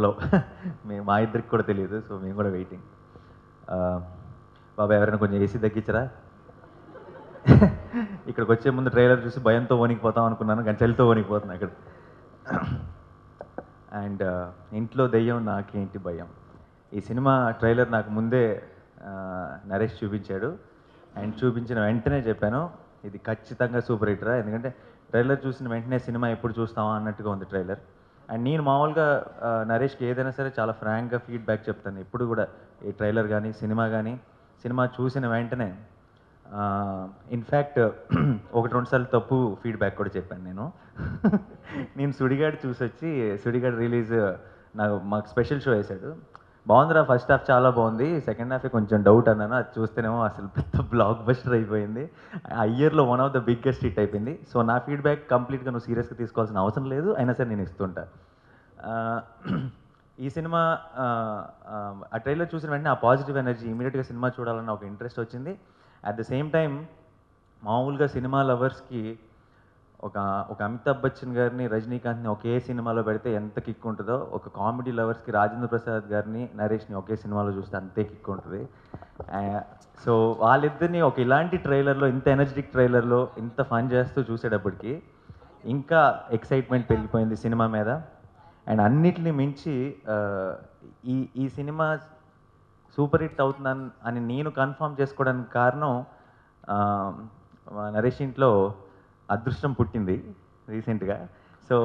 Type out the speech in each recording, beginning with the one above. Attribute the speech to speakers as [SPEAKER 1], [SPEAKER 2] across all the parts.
[SPEAKER 1] Hello మేము మా ఇద్దరికి కూడా తెలియదు. సో మేము కూడా వెయిటింగ్. బాబా ఎవరైనా కొంచెం ఏసీ తగ్గించరా? ఇక్కడికి వచ్చే ముందు ట్రైలర్ చూసి భయంతో వణికిపోతాం అనుకున్నాను, కానీ చలితో వణికిపోతున్నా ఇక్కడ. అండ్ ఇంట్లో దెయ్యం నాకేంటి భయం. ఈ సినిమా ట్రైలర్ నాకు ముందే నరేష్ చూపించాడు. అండ్ చూపించిన వెంటనే చెప్పాను, ఇది ఖచ్చితంగా సూపర్ హిట్ రా. ఎందుకంటే ట్రైలర్ చూసిన వెంటనే సినిమా ఎప్పుడు చూస్తామా అన్నట్టుగా ఉంది ట్రైలర్. అండ్ నేను మామూలుగా నరేష్కి ఏదైనా సరే చాలా ఫ్రాంక్గా ఫీడ్బ్యాక్ చెప్తాను ఎప్పుడు కూడా. ఈ ట్రైలర్ కానీ సినిమా చూసిన వెంటనే ఇన్ఫ్యాక్ట్ ఒకటి రెండు సార్లు తప్పు ఫీడ్బ్యాక్ కూడా చెప్పాను నేను. నేను సుడిగాడు చూసి వచ్చి, సుడిగాడు రిలీజ్ మాకు స్పెషల్ షో వేశాడు. బాగుందిరా, ఫస్ట్ హాఫ్ చాలా బాగుంది, సెకండ్ హాఫే కొంచెం డౌట్ అన్నాను. అది చూస్తేనేమో అసలు పెద్ద బ్లాక్ బస్టర్ అయిపోయింది. ఆ ఇయర్లో one of the biggest hit అయిపోయింది. సో నా ఫీడ్బ్యాక్ కంప్లీట్గా నువ్వు సీరియస్గా తీసుకోవాల్సిన అవసరం లేదు, అయినా సరే నేను ఇస్తుంటా. ఈ సినిమా ఆ ట్రైలర్ చూసిన వెంటనే ఆ పాజిటివ్ ఎనర్జీ ఇమీడియట్గా సినిమా చూడాలన్న ఒక ఇంట్రెస్ట్ వచ్చింది. అట్ ద సేమ్ టైం మామూలుగా సినిమా లవర్స్కి ఒక ఒక అమితాబ్ బచ్చన్ గారిని, రజనీకాంత్ని ఒకే సినిమాలో పెడితే ఎంత కిక్ ఉంటుందో, ఒక కామెడీ లవర్స్కి రాజేంద్ర ప్రసాద్ గారిని, నరేష్ని ఒకే సినిమాలో చూస్తే అంతే కిక్ ఉంటుంది. సో వాళ్ళిద్దరిని ఒక ఇలాంటి ట్రైలర్లో, ఇంత ఎనర్జెటిక్ ట్రైలర్లో ఇంత ఫన్ చేస్తూ చూసేటప్పటికి ఇంకా ఎక్సైట్మెంట్ పెరిగిపోయింది సినిమా మీద. అండ్ అన్నిటిని మించి ఈ ఈ సినిమా సూపర్ హిట్ అవుతుందని అని నేను కన్ఫర్మ్ చేసుకోవడానికి కారణం, నరేష్ ఇంట్లో అదృష్టం పుట్టింది రీసెంట్గా. సో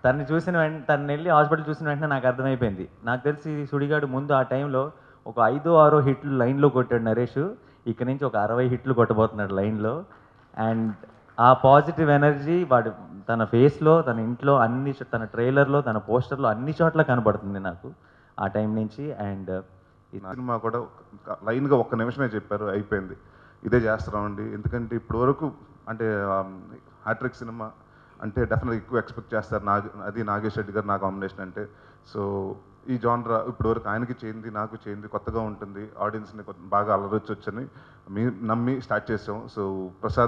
[SPEAKER 1] తను వెళ్ళి హాస్పిటల్ చూసిన వెంటనే నాకు అర్థమైపోయింది. నాకు తెలిసి సుడిగాడు ముందు ఆ టైంలో ఒక 5-6 హిట్లు లైన్లో కొట్టాడు నరేష్. ఇక్కడ నుంచి ఒక 60 హిట్లు కొట్టబోతున్నాడు లైన్లో. అండ్ ఆ పాజిటివ్ ఎనర్జీ వాడు తన ఫేస్లో, తన ఇంట్లో, తన ట్రైలర్లో, తన పోస్టర్లో అన్ని చోట్ల కనబడుతుంది నాకు ఆ టైం నుంచి. అండ్
[SPEAKER 2] ఈ సినిమా కూడా లైన్గా ఒక్క నిమిషమే చెప్పారు, అయిపోయింది. ఇదే చేస్తున్నామండి. ఎందుకంటే ఇప్పటి వరకు అంటే హ్యాట్రిక్ సినిమా అంటే డెఫినెట్గా ఎక్కువ ఎక్స్పెక్ట్ చేస్తారు. అది నాగేష్ రెడ్డి గారు నా కాంబినేషన్ అంటే. సో ఈ జానరా ఇప్పటి వరకు ఆయనకి చేయింది, నాకు చేయింది, కొత్తగా ఉంటుంది, ఆడియన్స్ని బాగా అలరొచ్చని నమ్మి స్టార్ట్ చేసాం. సో ప్రసాద్